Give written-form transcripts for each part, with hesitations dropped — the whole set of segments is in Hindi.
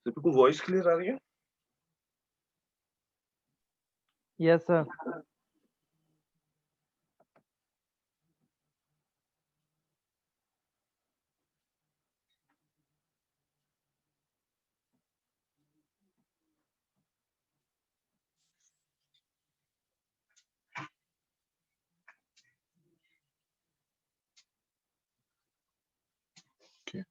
सभी को वॉइस क्लियर आ रही है? Yes sir. Okay.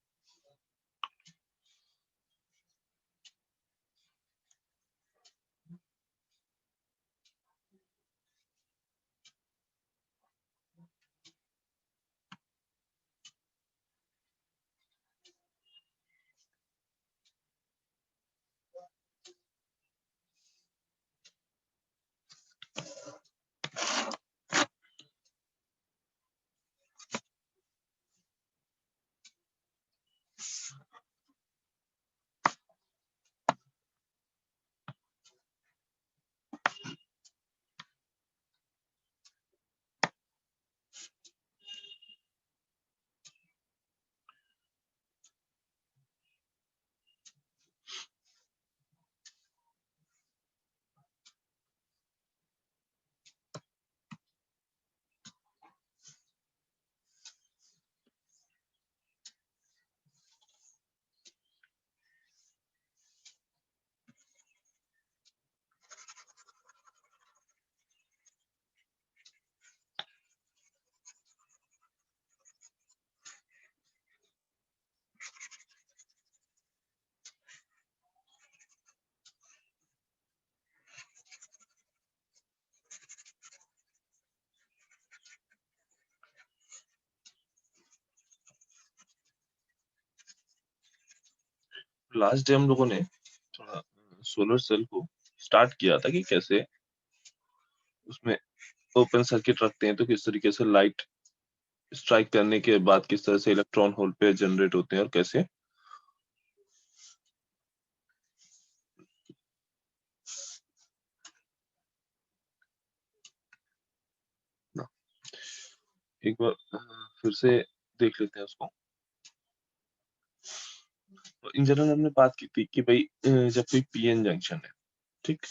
Last day हम लोगों ने थोड़ा सोलर सेल को स्टार्ट किया था कि कैसे उसमें ओपन सर्किट रखते हैं तो किस तरीके से लाइट स्ट्राइक करने के बाद किस तरह से इलेक्ट्रॉन होल पे जनरेट होते हैं और कैसे ना। एक बार फिर से देख लेते हैं उसको। इन जनरल हमने बात की थी कि भाई जब कोई पीएन जंक्शन है, ठीक,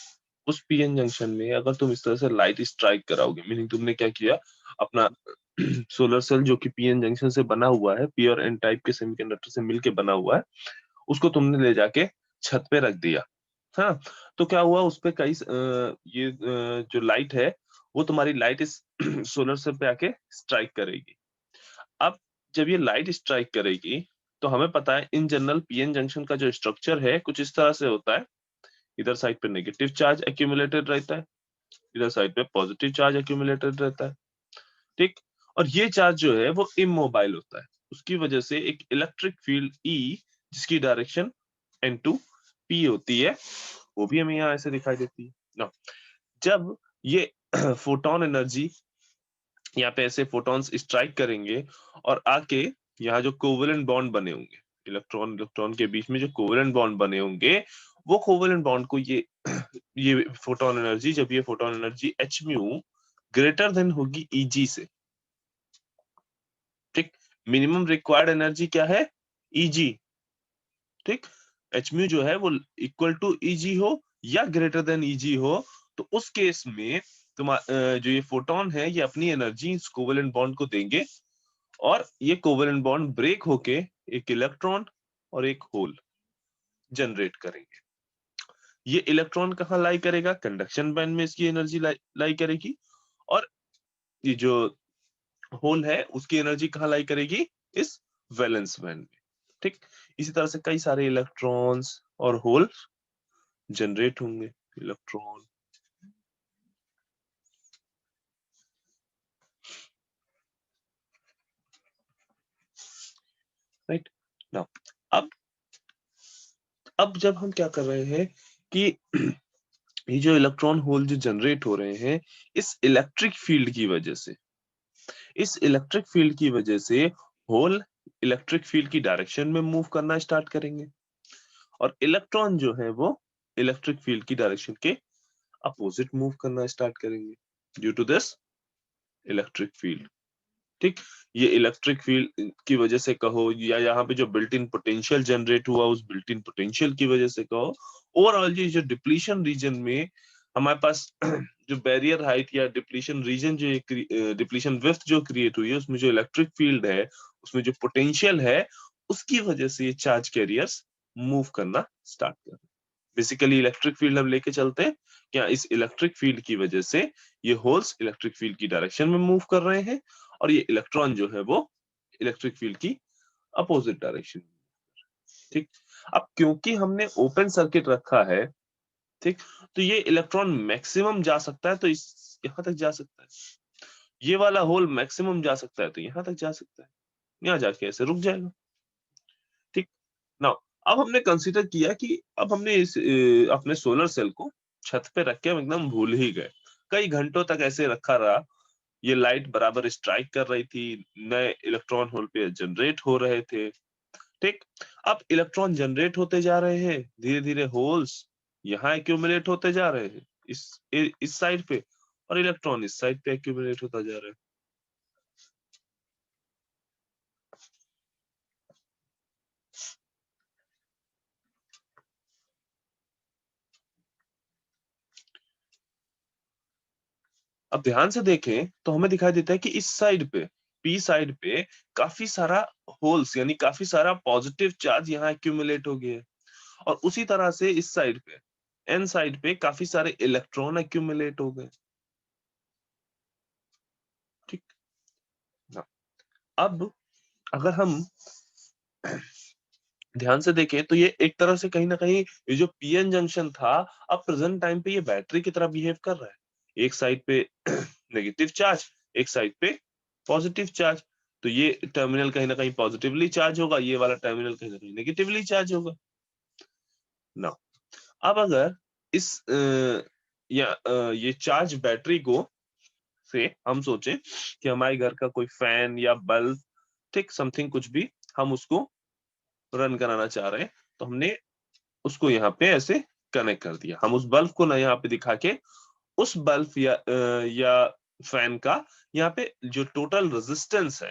उस पीएन जंक्शन में अगर तुम इस तरह से लाइट स्ट्राइक कराओगे, मीनिंग तुमने क्या किया, अपना सोलर सेल जो कि पीएन जंक्शन से बना हुआ है, पी और एन टाइप के सेमीकंडक्टर से मिलके बना हुआ है, उसको तुमने ले जाके छत पे रख दिया। हाँ, तो क्या हुआ, उस पे कई जो लाइट है वो तुम्हारी लाइट इस सोलर सेल पे आके स्ट्राइक करेगी। अब जब ये लाइट स्ट्राइक करेगी तो हमें पता है इन जनरल पीएन जंक्शन का जो स्ट्रक्चर है कुछ इस तरह से होता है। इधर साइड पे नेगेटिव चार्ज एक्यूमुलेटेड रहता है, इधर साइड पे पॉजिटिव चार्ज एक्यूमुलेटेड रहता है, ठीक। और ये चार्ज जो है वो इमोबाइल होता है, उसकी वजह से एक इलेक्ट्रिक फील्ड ई जिसकी डायरेक्शन N2P होती है, वो भी हमें यहाँ ऐसे दिखाई देती है ना। जब ये फोटोन एनर्जी यहाँ पे ऐसे फोटॉन्स स्ट्राइक करेंगे और आके यहाँ जो कोवेलेंट बॉन्ड बने होंगे, इलेक्ट्रॉन इलेक्ट्रॉन के बीच में जो कोवेलेंट बॉन्ड बने होंगे, वो कोवेलेंट बॉन्ड को ये फोटोन एनर्जी, जब ये photon energy H mu greater than होगी ईजी से, ठीक। मिनिमम रिक्वायर्ड एनर्जी क्या है, ईजी, ठीक। एच म्यू जो है वो इक्वल टू ईजी हो या ग्रेटर देन ईजी हो, तो उस केस में जो ये फोटोन है ये अपनी एनर्जी इस कोवेलेंट बॉन्ड को देंगे और ये कोवेलेंट बॉन्ड ब्रेक होके एक इलेक्ट्रॉन और एक होल जनरेट करेंगे। ये इलेक्ट्रॉन कहाँ लाई करेगा, कंडक्शन बैंड में इसकी एनर्जी लाई करेगी, और ये जो होल है उसकी एनर्जी कहाँ लाई करेगी, इस वैलेंस बैंड में, ठीक। इसी तरह से कई सारे इलेक्ट्रॉन्स और होल जनरेट होंगे। Electron, right now. अब जब हम क्या कर रहे हैं कि ये जो इलेक्ट्रॉन होल जो जनरेट हो रहे हैं, इस इलेक्ट्रिक फील्ड की वजह से, इस इलेक्ट्रिक फील्ड की वजह से होल इलेक्ट्रिक फील्ड की डायरेक्शन में मूव करना स्टार्ट करेंगे और इलेक्ट्रॉन जो है वो इलेक्ट्रिक फील्ड की डायरेक्शन के अपोजिट मूव करना स्टार्ट करेंगे due to this electric field. ठीक, ये इलेक्ट्रिक फील्ड की वजह से कहो या यहाँ पे जो बिल्ट इन पोटेंशियल जनरेट हुआ उस बिल्ट इन पोटेंशियल की वजह से कहो, ओवरऑल ये जो डिप्लीशन रीजन में हमारे पास जो बैरियर हाइट या डिप्लीशन रीजन जो डिप्लीशन विड्थ जो क्रिएट हुई है उसमें जो इलेक्ट्रिक फील्ड है, उसमें जो पोटेंशियल है, उसकी वजह से ये चार्ज कैरियर्स मूव करना स्टार्ट कर रहे हैं। बेसिकली इलेक्ट्रिक फील्ड हम लेके चलते हैं, क्या इस इलेक्ट्रिक फील्ड की वजह से ये होल्स इलेक्ट्रिक फील्ड की डायरेक्शन में मूव कर रहे हैं और ये इलेक्ट्रॉन जो है वो इलेक्ट्रिक फील्ड की अपोजिट डायरेक्शन में। ठीक, अब क्योंकि हमने ओपन सर्किट रखा है, ठीक, तो ये इलेक्ट्रॉन मैक्सिमम जा सकता है तो इस यहां तक जा सकता है, ये वाला होल मैक्सिमम जा सकता है तो यहां तक जा सकता है, यहां जाके ऐसे रुक जाएगा। ठीक, नाउ अब हमने कंसीडर किया कि अब हमने इस अपने सोलर सेल को छत पे रख के हम एकदम भूल ही गए, कई घंटों तक ऐसे रखा रहा, ये लाइट बराबर स्ट्राइक कर रही थी, नए इलेक्ट्रॉन होल पे जनरेट हो रहे थे। ठीक, अब इलेक्ट्रॉन जनरेट होते जा रहे हैं, धीरे धीरे होल्स यहाँ एक्यूमुलेट होते जा रहे हैं इस साइड पे, और इलेक्ट्रॉन इस साइड पे एक्यूमुलेट होता जा रहा है। अब ध्यान से देखें तो हमें दिखाई देता है कि इस साइड पे, पी साइड पे काफी सारा होल्स यानी काफी सारा पॉजिटिव चार्ज यहाँ एक्यूमुलेट हो गया है, और उसी तरह से इस साइड पे, एन साइड पे काफी सारे इलेक्ट्रॉन एक्यूमुलेट हो गए। ठीक, ना अब अगर हम ध्यान से देखें तो ये एक तरह से कहीं ना कहीं ये जो पीएन जंक्शन था, अब प्रेजेंट टाइम पे ये बैटरी की तरह बिहेव कर रहा है, एक साइड पे नेगेटिव चार्ज, एक साइड पे पॉजिटिव चार्ज, तो ये टर्मिनल कहीं ना कहीं पॉजिटिवली चार्ज होगा, ये वाला टर्मिनल कहीं ना कहीं नेगेटिवली चार्ज होगा ना। अब अगर इस ये चार्ज बैटरी को से हम सोचें कि हमारे घर का कोई फैन या बल्ब, ठीक, समथिंग कुछ भी हम उसको रन कराना चाह रहे हैं, तो हमने उसको यहाँ पे ऐसे कनेक्ट कर दिया, हम उस बल्ब को ना यहाँ पे दिखा के उस बल्ब या फैन का यहाँ पे जो टोटल रेजिस्टेंस है,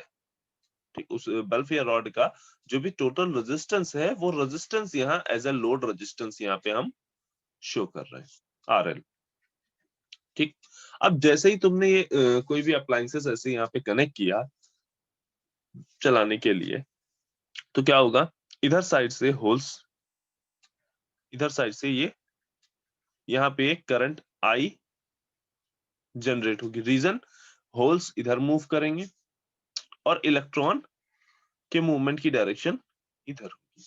ठीक, उस बल्ब या रॉड का जो भी टोटल रेजिस्टेंस है वो रेजिस्टेंस यहाँ एज अ लोड रेजिस्टेंस यहाँ पे हम शो कर रहे हैं, आरएल। ठीक, अब जैसे ही तुमने ये कोई भी अप्लायंसेस ऐसे यहाँ पे कनेक्ट किया चलाने के लिए, तो क्या होगा, इधर साइड से होल्स, इधर साइड से ये यहाँ पे करंट आई जनरेट होगी, रीजन होल्स इधर मूव करेंगे और इलेक्ट्रॉन के मूवमेंट की डायरेक्शन इधर होगी।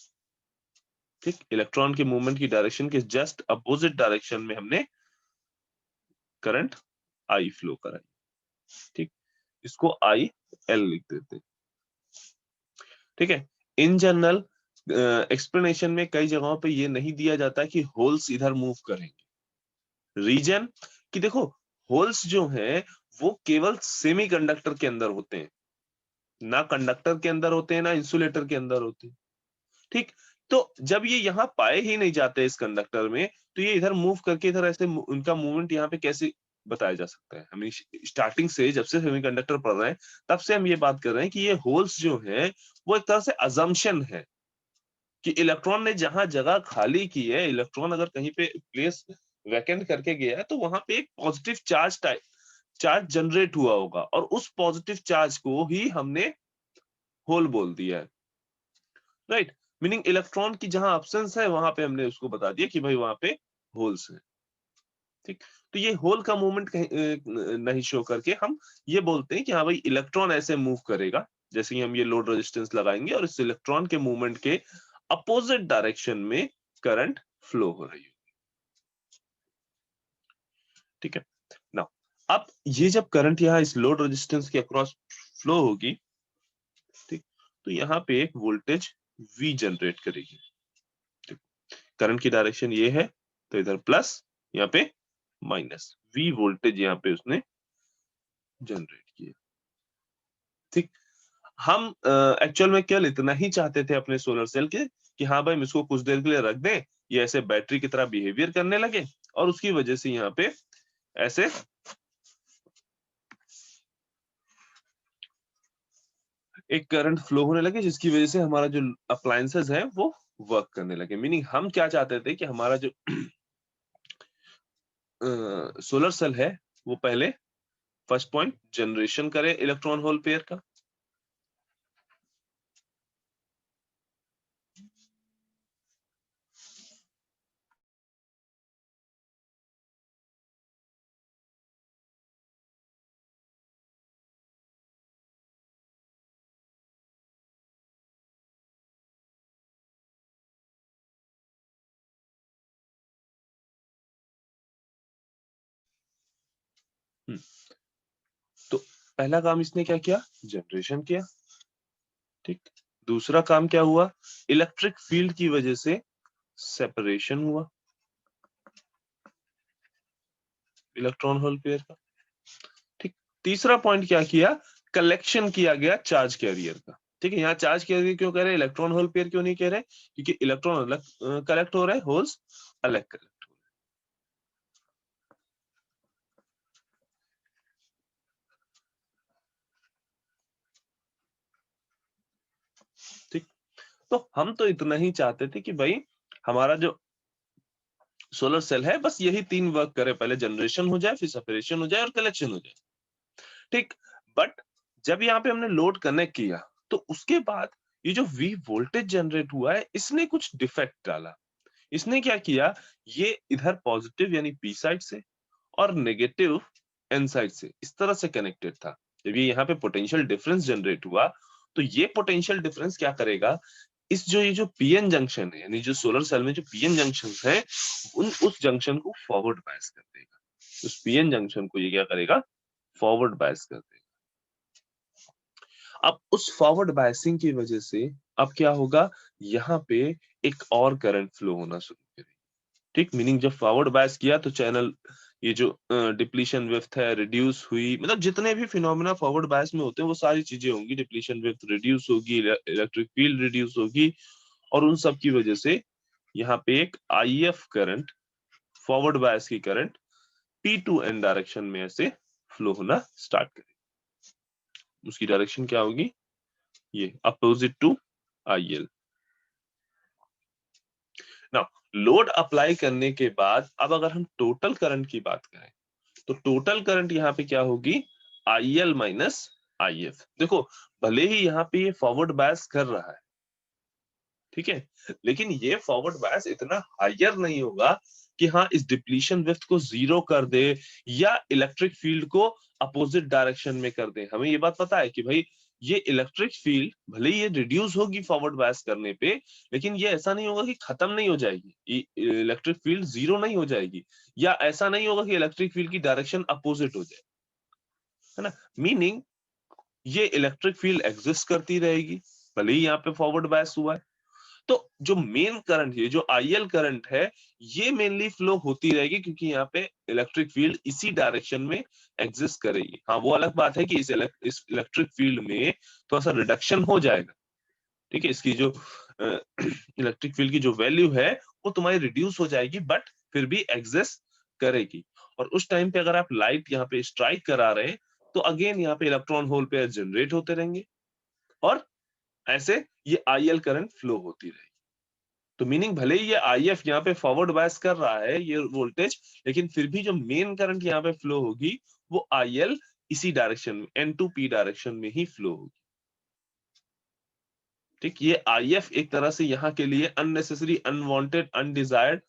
ठीक, इलेक्ट्रॉन के मूवमेंट की डायरेक्शन के जस्ट अपोजिट डायरेक्शन में हमने करंट आई फ्लो कराई। ठीक, इसको आई एल लिख देते हैं। ठीक है, इन जनरल एक्सप्लेनेशन में कई जगहों पे ये नहीं दिया जाता कि होल्स इधर मूव करेंगे, रीजन कि देखो होल्स जो है वो केवल सेमीकंडक्टर के अंदर होते हैं, ना कंडक्टर के अंदर होते हैं ना इंसुलेटर के अंदर होते हैं। ठीक, तो जब ये यहाँ पाए ही नहीं जाते इस कंडक्टर में, तो ये इधर मूव करके इधर ऐसे उनका मूवमेंट यहाँ पे कैसे बताया जा सकता है। हमें स्टार्टिंग से जब से सेमीकंडक्टर पढ़ रहे हैं तब से हम ये बात कर रहे हैं कि ये होल्स जो है वो एक तरह से अजम्पशन है कि इलेक्ट्रॉन ने जहां जगह खाली की है, इलेक्ट्रॉन अगर कहीं पे प्लेस वैकेंट करके गया है तो वहां पे एक पॉजिटिव चार्ज जनरेट हुआ होगा, और उस पॉजिटिव चार्ज को ही हमने होल बोल दिया है, राइट। मीनिंग इलेक्ट्रॉन की जहां एब्सेंस है वहां पे हमने उसको बता दिया कि भाई वहां पे होल्स है। ठीक, तो ये होल का मूवमेंट नहीं शो करके हम ये बोलते हैं कि हाँ भाई इलेक्ट्रॉन ऐसे मूव करेगा, जैसे ही हम ये लोड रेजिस्टेंस लगाएंगे और इस इलेक्ट्रॉन के मूवमेंट के अपोजिट डायरेक्शन में करंट फ्लो हो रही है। ठीक है ना, अब ये जब करंट यहाँ इस लोड रेजिस्टेंस के अक्रॉस फ्लो होगी, ठीक, तो यहाँ पे एक वोल्टेज V जनरेट करेगी। करंट की डायरेक्शन ये है तो इधर प्लस, यहाँ पे माइनस, V वोल्टेज यहाँ पे उसने जनरेट किया। ठीक, हम एक्चुअल में केवल इतना ही चाहते थे अपने सोलर सेल के कि हाँ भाई हम इसको कुछ देर के लिए रख दें, ये ऐसे बैटरी की तरह बिहेवियर करने लगे और उसकी वजह से यहाँ पे ऐसे एक करंट फ्लो होने लगे जिसकी वजह से हमारा जो अप्लायंसेस है वो वर्क करने लगे। मीनिंग हम क्या चाहते थे कि हमारा जो सोलर सेल है वो पहले फर्स्ट पॉइंट जनरेशन करे इलेक्ट्रॉन होल पेयर का, तो पहला काम इसने क्या किया, जनरेशन किया। ठीक, दूसरा काम क्या हुआ, इलेक्ट्रिक फील्ड की वजह से सेपरेशन हुआ इलेक्ट्रॉन होल पेयर का। ठीक, तीसरा पॉइंट क्या किया, कलेक्शन किया गया चार्ज कैरियर का। ठीक है, यहाँ चार्ज कैरियर क्यों कह रहे हैं, इलेक्ट्रॉन होल पेयर क्यों नहीं कह रहे, क्योंकि इलेक्ट्रॉन अलग कलेक्ट हो रहा है, होल्स अलग कलेक्ट हो रहे हैं। ठीक, तो हम तो इतना ही चाहते थे कि भाई हमारा जो सोलर सेल है बस यही तीन वर्क करे, पहले जनरेशन हो जाए, फिर सेपरेशन हो जाए और कलेक्शन हो जाए। ठीक, बट जब यहाँ पे हमने लोड कनेक्ट किया तो उसके बाद ये जो वी वोल्टेज जनरेट हुआ है इसने कुछ डिफेक्ट डाला। इसने क्या किया, ये इधर पॉजिटिव यानी पी साइड से और नेगेटिव एन साइड से इस तरह से कनेक्टेड था। जब ये यहाँ पे पोटेंशियल डिफरेंस जनरेट हुआ तो ये पोटेंशियल डिफरेंस क्या करेगा, ये जो पीएन जंक्शन है यानी जो सोलर सेल में जो पीएन जंक्शन है उस जंक्शन को फॉरवर्ड बायस कर देगा। उस पीएन जंक्शन को ये क्या करेगा, फॉरवर्ड बायस कर देगा। अब उस फॉरवर्ड बायसिंग की वजह से अब क्या होगा, यहाँ पे एक और करंट फ्लो होना शुरू करेगी। ठीक, मीनिंग जब फॉरवर्ड बायस किया तो चैनल ये जो डिप्लीशन विड्थ है रिड्यूस हुई, मतलब जितने भी फिनोमेना फॉरवर्ड बायस में होते हैं वो सारी चीजें होंगी, डिप्लीशन विड्थ रिड्यूस होगी, इलेक्ट्रिक फील्ड रिड्यूस होगी, और उन सब की वजह से यहाँ पे एक आईएफ करंट, फॉरवर्ड बायस की current P to N direction में ऐसे फ्लो होना स्टार्ट करेगी। उसकी डायरेक्शन क्या होगी, ये opposite to IL. Now load apply करने के बाद अब अगर हम टोटल करंट की बात करें तो टोटल करंट यहाँ पे क्या होगी, आईएल माइनस आईएफ। देखो भले ही यहाँ पे ये फॉरवर्ड बायस कर रहा है, ठीक है, लेकिन ये फॉरवर्ड बायस इतना हायर नहीं होगा कि हाँ इस डिप्लीशन विड्थ को जीरो कर दे या इलेक्ट्रिक फील्ड को अपोजिट डायरेक्शन में कर दे। हमें ये बात पता है कि भाई ये इलेक्ट्रिक फील्ड भले ही ये रिड्यूस होगी फॉरवर्ड बायस करने पे, लेकिन ये ऐसा नहीं होगा कि खत्म नहीं हो जाएगी, इलेक्ट्रिक फील्ड जीरो नहीं हो जाएगी, या ऐसा नहीं होगा कि इलेक्ट्रिक फील्ड की डायरेक्शन अपोजिट हो जाए, है ना। मीनिंग ये इलेक्ट्रिक फील्ड एग्जिस्ट करती रहेगी भले ही यहाँ पे फॉरवर्ड बायस हुआ है। तो जो मेन करंट है, जो आईएल करंट है, ये मेनली फ्लो होती रहेगी क्योंकि यहाँ पे इलेक्ट्रिक फील्ड इसी डायरेक्शन में एग्जिस्ट करेगी। हाँ वो अलग बात है कि इस इलेक्ट्रिक फील्ड में थोड़ा सा रिडक्शन हो जाएगा, ठीक है, इसकी जो इलेक्ट्रिक फील्ड की जो वैल्यू है वो तुम्हारी रिड्यूस हो जाएगी, बट फिर भी एग्जिस्ट करेगी। और उस टाइम पे अगर आप लाइट यहाँ पे स्ट्राइक करा रहे हैं तो अगेन यहाँ पे इलेक्ट्रॉन होल पेयर जनरेट होते रहेंगे और ऐसे ये आईएल करंट फ्लो होती रहेगी। तो मीनिंग भले ही ये आईएफ यहाँ पे फॉरवर्ड बायस कर रहा है ये वोल्टेज, लेकिन फिर भी जो मेन करंट यहाँ पे फ्लो होगी वो आईएल इसी डायरेक्शन में एन टू पी डायरेक्शन में ही फ्लो होगी। ठीक, ये आईएफ एक तरह से यहाँ के लिए अननेसेसरी, अनवांटेड, अनडिजायर्ड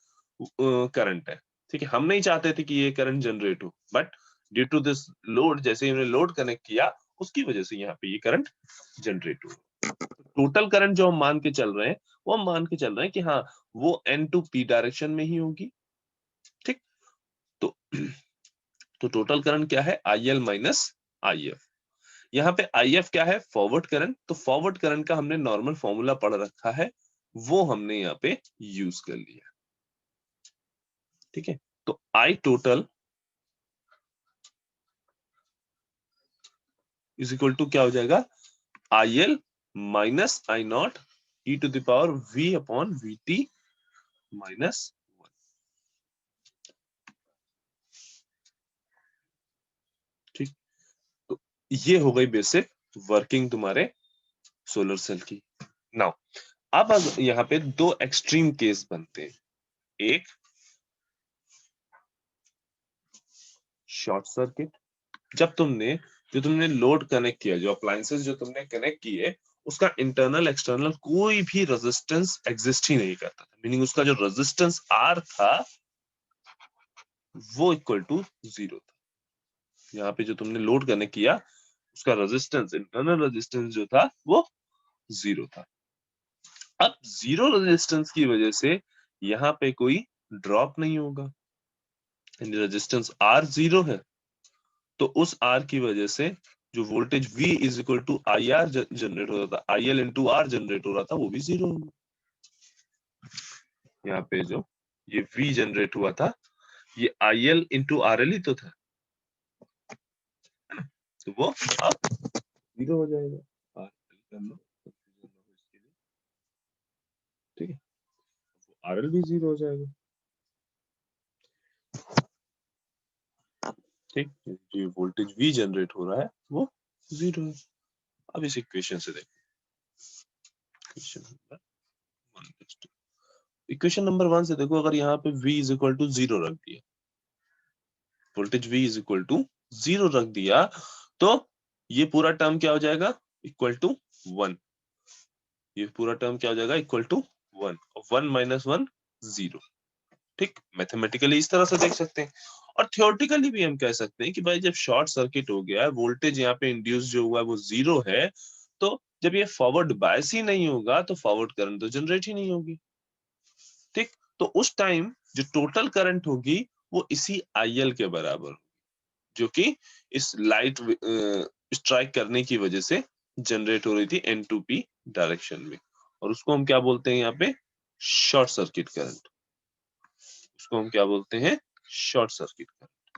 करंट है। ठीक है, हम नहीं चाहते थे कि ये करंट जनरेट हो, but due to this load, जैसे हमने लोड कनेक्ट किया उसकी वजह से यहाँ पे ये करंट जनरेट हुआ। टोटल करंट जो हम मान के चल रहे हैं वो हम मान के चल रहे हैं कि हाँ वो एन टू पी डायरेक्शन में ही होगी। ठीक, तो तो टोटल करंट क्या है, आईएल माइनस आईएफ। यहाँ पे आईएफ क्या है, फॉरवर्ड करंट, तो फॉरवर्ड करंट का हमने नॉर्मल फॉर्मूला पढ़ रखा है वो हमने यहाँ पे यूज कर लिया। ठीक है, तो I total is equal to क्या हो जाएगा, IL minus I not e to the power V upon V T minus. ठीक, तो ये हो गई बेसिक वर्किंग तुम्हारे सोलर सेल की। नाउ अब यहाँ पे दो एक्सट्रीम केस बनते हैं, एक शॉर्ट सर्किट, जब तुमने लोड कनेक्ट किया, जो अप्लायंसेस जो तुमने कनेक्ट किए, उसका इंटरनल एक्सटर्नल कोई भी रेजिस्टेंस एग्जिस्ट ही नहीं करता था, मीनिंग उसका जो रेजिस्टेंस आर था वो इक्वल टू 0 था। यहाँ पे जो तुमने लोड कनेक्ट किया उसका रेजिस्टेंस, इंटरनल रेजिस्टेंस जो था वो 0 था। अब 0 रेजिस्टेंस की वजह से यहाँ पे कोई ड्रॉप नहीं होगा, रेजिस्टेंस आर 0 है, तो उस आर की वजह से जो voltage V is equal to I R generate हो रहा था, IL इंटू आर जनरेट हो रहा था, वो भी 0 होगा। यहाँ पे जो ये V जनरेट हुआ था, ये IL इंटू RL ही तो था, तो वो अब 0 हो जाएगा। ठीक है, RL भी 0 हो जाएगा। ठीक, जो वोल्टेज V जनरेट हो रहा है वो 0 है। अब इस इक्वेशन से देखो, इक्वेशन नंबर 1 से देखो, अगर यहाँ पे V इज इक्वल टू 0 रख दिया, voltage V is equal to 0 रख दिया, तो ये पूरा टर्म क्या हो जाएगा, इक्वल टू 1। ये पूरा टर्म क्या हो जाएगा, इक्वल टू 1, और 1 माइनस 1 0। ठीक, मैथमेटिकली इस तरह से देख सकते हैं, और थियोरेटिकली भी हम कह सकते हैं कि भाई जब शॉर्ट सर्किट हो गया है, वोल्टेज यहाँ पे इंड्यूस जो हुआ है वो 0 है, तो जब ये फॉरवर्ड बायस ही नहीं होगा तो फॉरवर्ड करंट तो जनरेट ही नहीं होगी। ठीक, तो उस टाइम जो टोटल करंट होगी वो इसी IL के बराबर होगी, जो कि इस लाइट स्ट्राइक करने की वजह से जनरेट हो रही थी N2P डायरेक्शन में, और उसको हम क्या बोलते हैं यहाँ पे, शॉर्ट सर्किट करंट। उसको हम क्या बोलते हैं, शॉर्ट सर्किट करंट।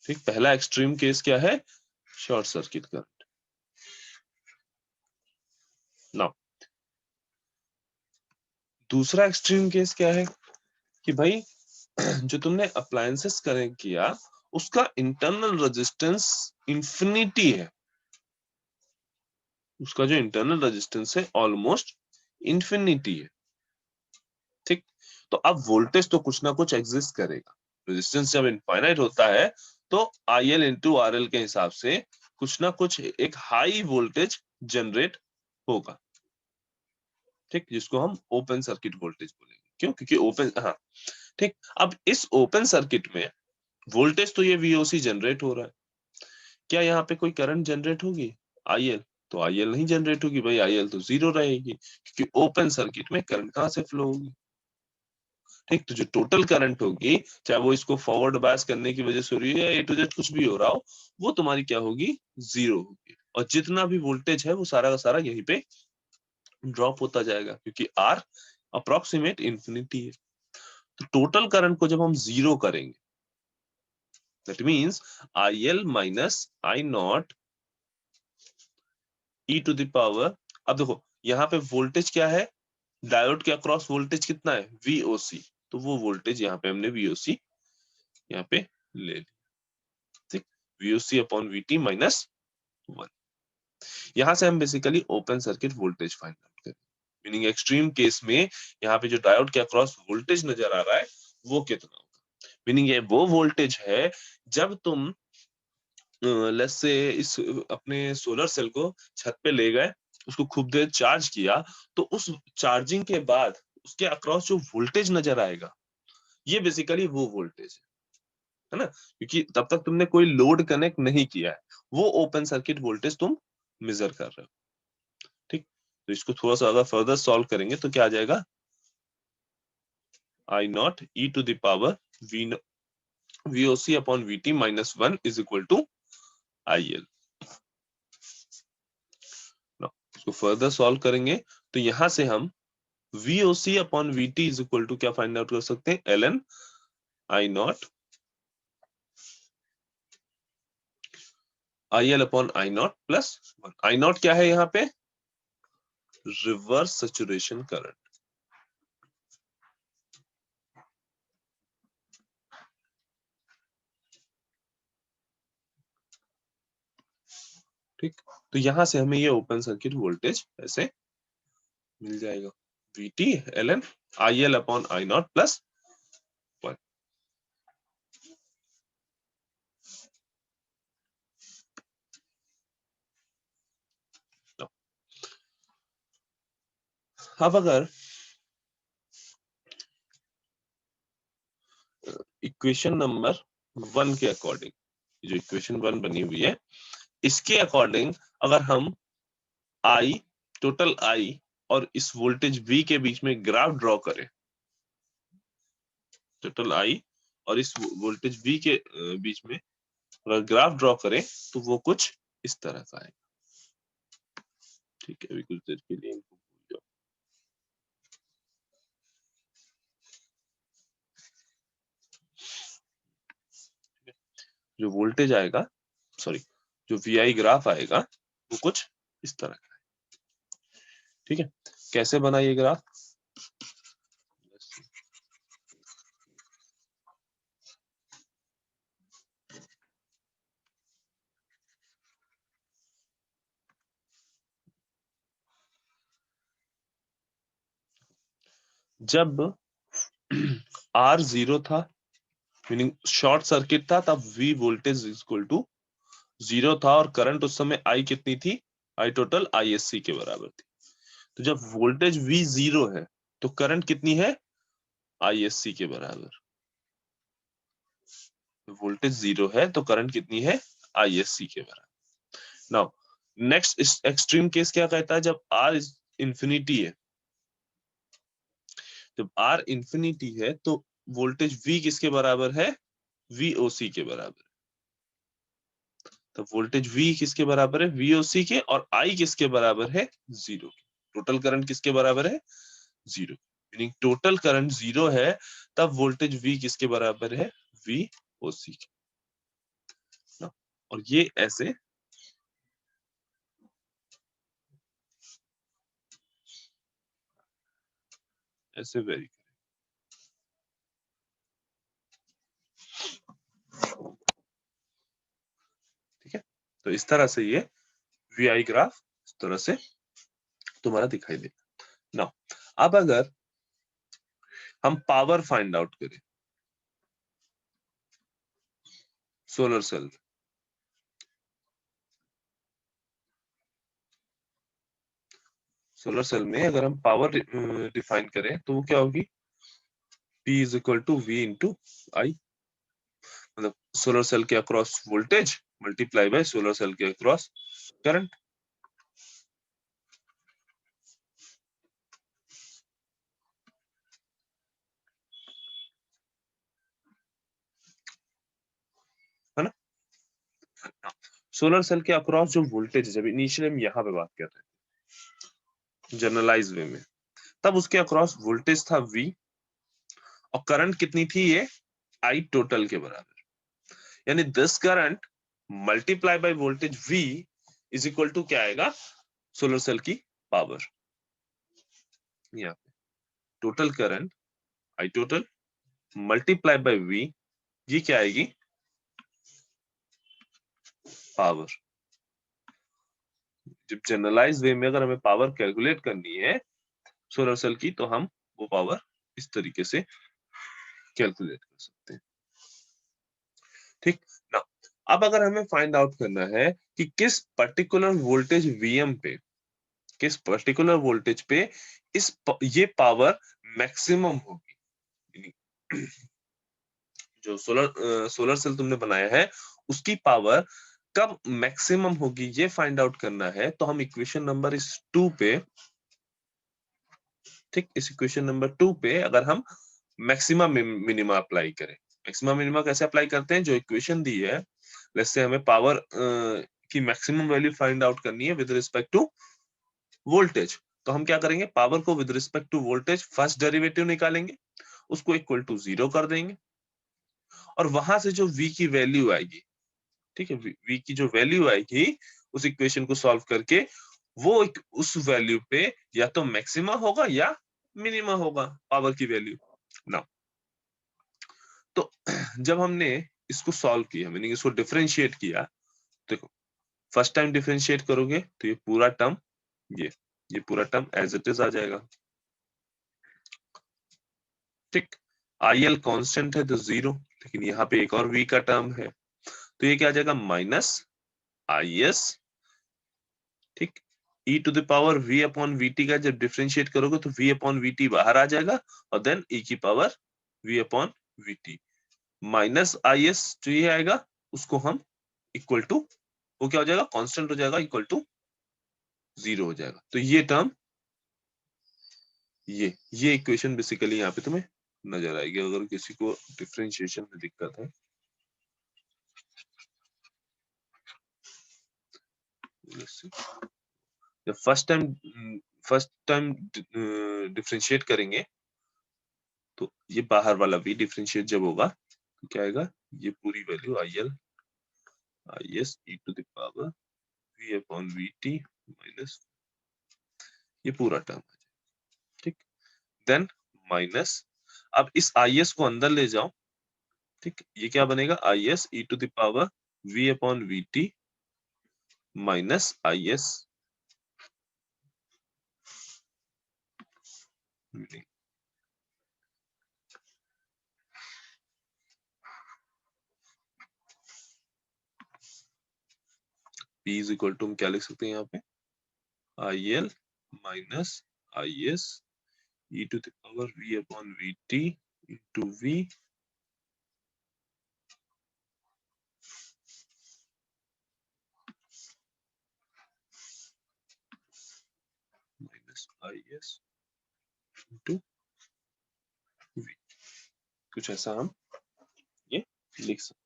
ठीक, पहला एक्सट्रीम केस क्या है, शॉर्ट सर्किट करंट। नाउ दूसरा एक्सट्रीम केस क्या है कि भाई जो तुमने अप्लायंसेस कनेक्ट किया उसका इंटरनल रेजिस्टेंस इंफिनिटी है, उसका जो इंटरनल रेजिस्टेंस है ऑलमोस्ट इंफिनिटी है। ठीक, तो अब वोल्टेज तो कुछ ना कुछ एग्जिस्ट करेगा, रेजिस्टेंस जब इनफाइनाइट होता है तो IL इंटू RL के हिसाब से कुछ ना कुछ एक हाई वोल्टेज जनरेट होगा। ठीक, जिसको हम ओपन सर्किट वोल्टेज बोलेंगे। क्यों, क्योंकि ओपन, हाँ ठीक, अब इस ओपन सर्किट में वोल्टेज तो ये VOC जनरेट हो रहा है, क्या यहाँ पे कोई करंट जनरेट होगी, IL, तो IL नहीं जनरेट होगी भाई, IL तो 0 रहेगी, क्योंकि ओपन सर्किट में करंट कहाँ से फ्लो होगी। ठीक, तो जो टोटल करंट होगी, चाहे वो इसको फॉरवर्ड बायस करने की वजह से हो रही है या A to Z कुछ भी हो रहा हो, वो तुम्हारी क्या होगी, 0 होगी, और जितना भी वोल्टेज है वो सारा का सारा यहीं पे ड्रॉप होता जाएगा, क्योंकि R अप्रोक्सीमेट इंफिनिटी है। तो टोटल करंट को जब हम 0 करेंगे, that means IL minus I not e to the power, अब देखो यहाँ पे वोल्टेज क्या है, डायोड के अक्रॉस वोल्टेज कितना है, VOC, तो वो वोल्टेज यहाँ पे हमने VOC यहाँ पे ले ली। ठीक, VOC अपॉन VT माइनस 1। यहाँ से हम basically open circuit voltage find out करें, मीनिंग एक्सट्रीम केस में यहाँ पे जो डायोड के अक्रॉस वोल्टेज नजर आ रहा है वो कितना होगा, मीनिंग ये वो वोल्टेज है जब तुम लेट्स से इस अपने सोलर सेल को छत पे ले गए, उसको खूब देर चार्ज किया, तो उस चार्जिंग के बाद उसके अक्रॉस जो वोल्टेज नजर आएगा ये बेसिकली वो वोल्टेज है ना, क्योंकि तब तक तुमने कोई लोड कनेक्ट नहीं किया है, वो ओपन सर्किट वोल्टेज तुम मेजर कर रहे हो। ठीक, तो इसको थोड़ा सा अगर फर्दर सॉल्व करेंगे तो क्या आ जाएगा, I not e to the power VOC upon VT minus 1 is equal to IL। इसको फर्दर सॉल्व करेंगे तो यहां से हम VOC upon VT is equal to क्या फाइंड आउट कर सकते हैं, ln I not IL upon I not plus 1। I not क्या है यहाँ पे, रिवर्स सैचुरेशन करंट। ठीक, तो यहां से हमें ये ओपन सर्किट वोल्टेज ऐसे मिल जाएगा, VT ln IL upon I0 plus 1। अब अगर इक्वेशन नंबर 1 के अकॉर्डिंग, जो इक्वेशन 1 बनी हुई है, इसके अकॉर्डिंग अगर हम I, टोटल I और इस वोल्टेज V के बीच में ग्राफ ड्रॉ करें, टोटल I और इस वोल्टेज V के बीच में अगर ग्राफ ड्रॉ करें तो वो कुछ इस तरह का है। ठीक है, अभी कुछ देर के लिए इनको भूल जाओ। जो वोल्टेज आएगा, सॉरी, जो VI ग्राफ आएगा वो कुछ इस तरह का है। ठीक है, कैसे बना ये ग्राफ? जब R 0 था, मीनिंग शॉर्ट सर्किट था, तब V वोल्टेज इक्वल टू 0 था और करंट उस समय I कितनी थी? I टोटल ISC के बराबर थी। तो जब वोल्टेज V 0 है तो करंट कितनी है? ISC के बराबर। वोल्टेज 0 है तो करंट कितनी है? ISC के बराबर। नाउ नेक्स्ट एक्सट्रीम केस क्या कहता है? जब R इंफिनिटी है, जब R इंफिनिटी है तो वोल्टेज V किसके बराबर है? VOC के बराबर। तो वोल्टेज V किसके बराबर है? VOC के। और I किसके बराबर है? 0 के। टोटल करंट किसके बराबर है? 0। मीनिंग टोटल करंट 0 है तब वोल्टेज V किसके बराबर है? VOC के ना? और ये ऐसे ऐसे वेरी, ठीक है। तो इस तरह से ये VI ग्राफ इस तरह से तुम्हारा दिखाई देगा ना। अब अगर हम पावर फाइंड आउट करें सोलर सेल, सोलर सेल में अगर हम पावर डिफाइन करें तो वो क्या होगी? P is equal to V into I, मतलब सोलर सेल के across voltage multiply by solar cell के अक्रॉस करंट। है ना? सोलर सेल के अक्रॉस जो वोल्टेज है, जब इनिशियली हम यहाँ पे बात कर रहे हैं जनरलाइज वे में, तब उसके अक्रॉस वोल्टेज था V और करंट कितनी थी? ये I टोटल के बराबर। यानी this current multiply by voltage V is equal to क्या आएगा? सोलर सेल की पावर। यहाँ पे total current I total multiply by V, ये क्या आएगी? पावर। जब जनरलाइज वे में अगर हमें पावर कैलकुलेट करनी है सोलर सेल की, तो हम वो पावर इस तरीके से कैलकुलेट कर सकते हैं। ठीक ना? अब अगर हमें फाइंड आउट करना है कि किस पर्टिकुलर वोल्टेज VM पे, किस पर्टिकुलर वोल्टेज पे ये पावर मैक्सिमम होगी, जो सोलर सेल तुमने बनाया है उसकी पावर कब मैक्सिमम होगी, ये फाइंड आउट करना है। तो हम इक्वेशन नंबर इस 2 पे, ठीक, इस इक्वेशन नंबर 2 पे अगर हम मैक्सिमा मिनिमा अप्लाई करें, मैक्सिमा मिनिमा कैसे अप्लाई करते हैं? जो इक्वेशन दी है, लेट्स से हमें पावर की मैक्सिमम वैल्यू फाइंड आउट करनी है विद रिस्पेक्ट टू वोल्टेज, तो हम क्या करेंगे? पावर को with respect to voltage first derivative निकालेंगे, उसको इक्वल टू 0 कर देंगे और वहां से जो V की वैल्यू आएगी, ठीक है, V की जो वैल्यू आएगी उस इक्वेशन को सॉल्व करके वो उस वैल्यू पे या तो मैक्सिमा होगा या मिनिमा होगा पावर की वैल्यू ना। तो जब हमने इसको सॉल्व किया, मीनिंग इसको डिफरेंशिएट किया, देखो फर्स्ट टाइम डिफरेंशिएट करोगे तो ये पूरा टर्म ये पूरा टर्म एज इट इज आ जाएगा। ठीक, IL कांस्टेंट है तो 0, लेकिन यहाँ पे एक और V का टर्म है तो ये क्या आ जाएगा माइनस IS। ठीक, e to the power V upon VT का जब डिफरेंशिएट करोगे तो V अपॉन VT बाहर आ जाएगा और देन e की power V upon VT minus IS जो ये आएगा उसको हम इक्वल टू, वो क्या हो जाएगा कांस्टेंट हो जाएगा, इक्वल टू 0 हो जाएगा। तो ये टर्म ये इक्वेशन बेसिकली यहाँ पे तुम्हें नजर आएगी अगर किसी को डिफरेंशिएशन में दिक्कत है। जब फर्स्ट टाइम डिफरेंशिएट करेंगे तो ये बाहर वाला भी डिफरेंशिएट जब होगा तो क्या आएगा, ये पूरी value IS e to the power V upon VT minus ये पूरा टर्म। ठीक, देन माइनस, अब इस IS को अंदर ले जाओ। ठीक, ये क्या बनेगा IS e to the power V upon VT minus IS P is equal to हम क्या लिख सकते हैं यहाँ पे IL minus IS e to the power V upon VT into V minus IS into V, कुछ ऐसा हम ये लिख सकते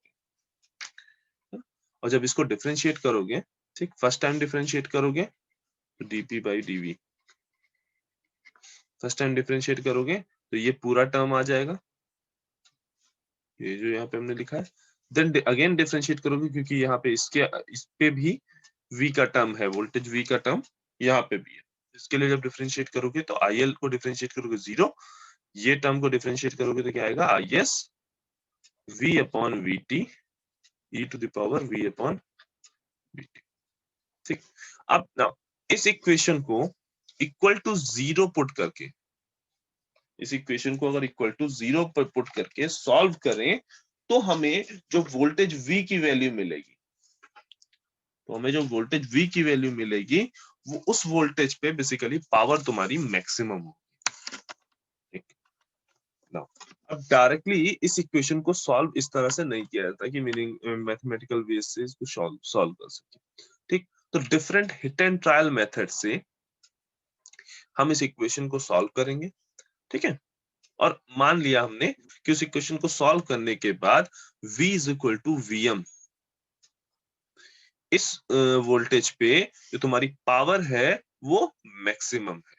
हैं। और जब इसको डिफरेंशिएट करोगे, ठीक, फर्स्ट टाइम डिफरेंशिएट करोगे तो dP by dV, first time differentiate करोगे तो ये पूरा टर्म आ जाएगा, ये जो यहाँ पे हमने लिखा है। देन अगेन डिफरेंशिएट करोगे क्योंकि यहाँ पे इस पे भी V का टर्म है, वोल्टेज V का टर्म यहाँ पे भी है। इसके लिए जब डिफरेंशिएट करोगे तो IL को डिफरेंशिएट करोगे 0, ये टर्म को डिफरेंशिएट करोगे तो क्या आएगा IS V upon VT e to the power V upon VT। ठीक, अब ना इस इक्वेशन को इक्वल टू 0 पुट करके, इस इक्वेशन को अगर इक्वल टू 0 पर पुट करके सॉल्व करें तो हमें जो वोल्टेज V की वैल्यू मिलेगी, तो हमें जो वोल्टेज V की वैल्यू मिलेगी वो उस वोल्टेज पे बेसिकली पावर तुम्हारी मैक्सिमम होगी। नाउ अब डायरेक्टली इस इक्वेशन को सॉल्व इस तरह से नहीं किया जाता कि मीनिंग मैथमेटिकल वे से इसको सॉल्व कर सके। ठीक, तो different hit and trial method से हम इस इक्वेशन को सॉल्व करेंगे। ठीक है, और मान लिया हमने कि उस इक्वेशन को सॉल्व करने के बाद V is equal to VM, इस वोल्टेज पे जो तुम्हारी पावर है वो मैक्सिमम है,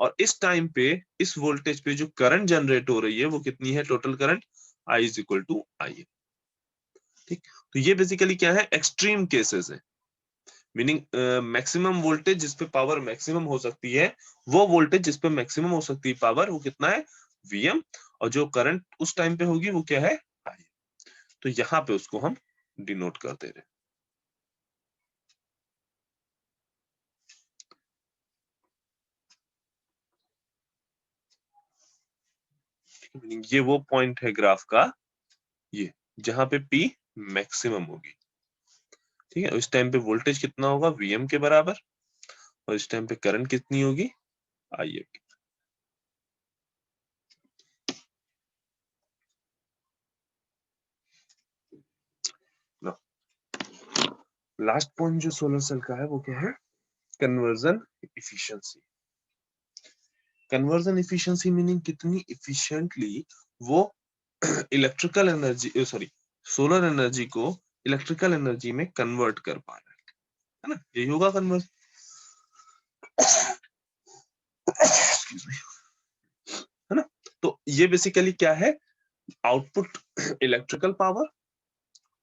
और इस टाइम पे इस वोल्टेज पे जो करंट जनरेट हो रही है वो कितनी है, total current I is equal to IM। ठीक, तो ये बेसिकली क्या है, एक्सट्रीम केसेस है, मीनिंग मैक्सिमम वोल्टेज जिस पे पावर मैक्सिमम हो सकती है, वो वोल्टेज जिस पे मैक्सिमम हो सकती है पावर वो कितना है VM, और जो करंट उस टाइम पे होगी वो क्या है IM। तो यहाँ पे उसको हम डिनोट कर दे रहे हैं। ये वो पॉइंट है ग्राफ का, ये जहां पे P मैक्सिमम होगी। ठीक है, उस टाइम पे वोल्टेज कितना होगा VM के बराबर, और इस टाइम पे करंट कितनी होगी IM की। लास्ट पॉइंट जो सोलर सेल का है वो क्या है, conversion efficiency. Conversion efficiency meaning कितनी इफिशिएंटली वो इलेक्ट्रिकल एनर्जी सोलर एनर्जी को इलेक्ट्रिकल एनर्जी में कन्वर्ट कर पा रहा है ना, यही होगा कन्वर्जन। है ना, तो ये बेसिकली क्या है, output electrical power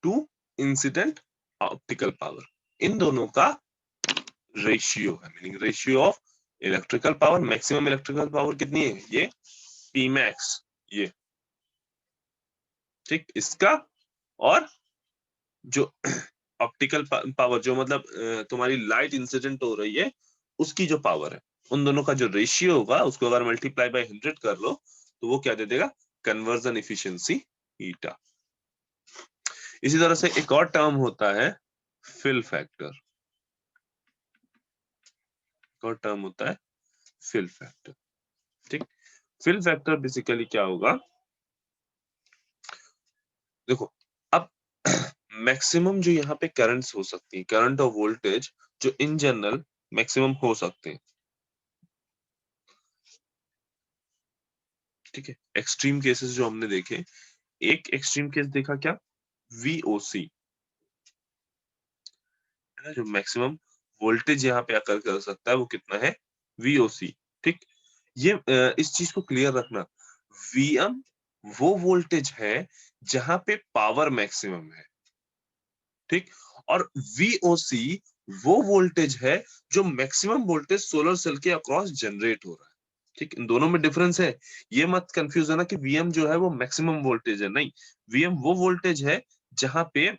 to incident optical power, इन दोनों का रेशियो है, meaning ratio of electrical power, maximum electrical power कितनी है ये P मैक्स, ये ठीक, इसका और जो ऑप्टिकल पावर जो मतलब तुम्हारी लाइट इंसिडेंट हो रही है उसकी जो पावर है, उन दोनों का जो रेशियो होगा उसको अगर मल्टीप्लाई बाय 100 कर लो तो वो क्या दे देगा, कन्वर्जन इफिशियंसी ईटा। इसी तरह से एक और टर्म होता है फिल फैक्टर, एक और टर्म होता है फिल फैक्टर। ठीक, फिल फैक्टर बेसिकली क्या होगा, देखो अब मैक्सिमम जो यहाँ पे करंट्स हो सकती है, करंट और वोल्टेज जो इन जनरल मैक्सिमम हो सकते हैं, ठीक है। एक्सट्रीम केसेस जो हमने देखे, एक एक्सट्रीम केस देखा क्या, VOC, है ना, जो मैक्सिमम वोल्टेज यहाँ पे आकर कर सकता है वो कितना है, VOC। ठीक, ये इस चीज को क्लियर रखना, VM वो वोल्टेज है जहां पे पावर मैक्सिमम है, ठीक, और VOC वो वोल्टेज है जो मैक्सिमम वोल्टेज सोलर सेल के अक्रॉस जनरेट हो रहा है। ठीक, इन दोनों में डिफरेंस है, ये मत कंफ्यूज है ना कि VM जो है वो मैक्सिमम वोल्टेज है, नहीं, VM वो वोल्टेज है जहां पे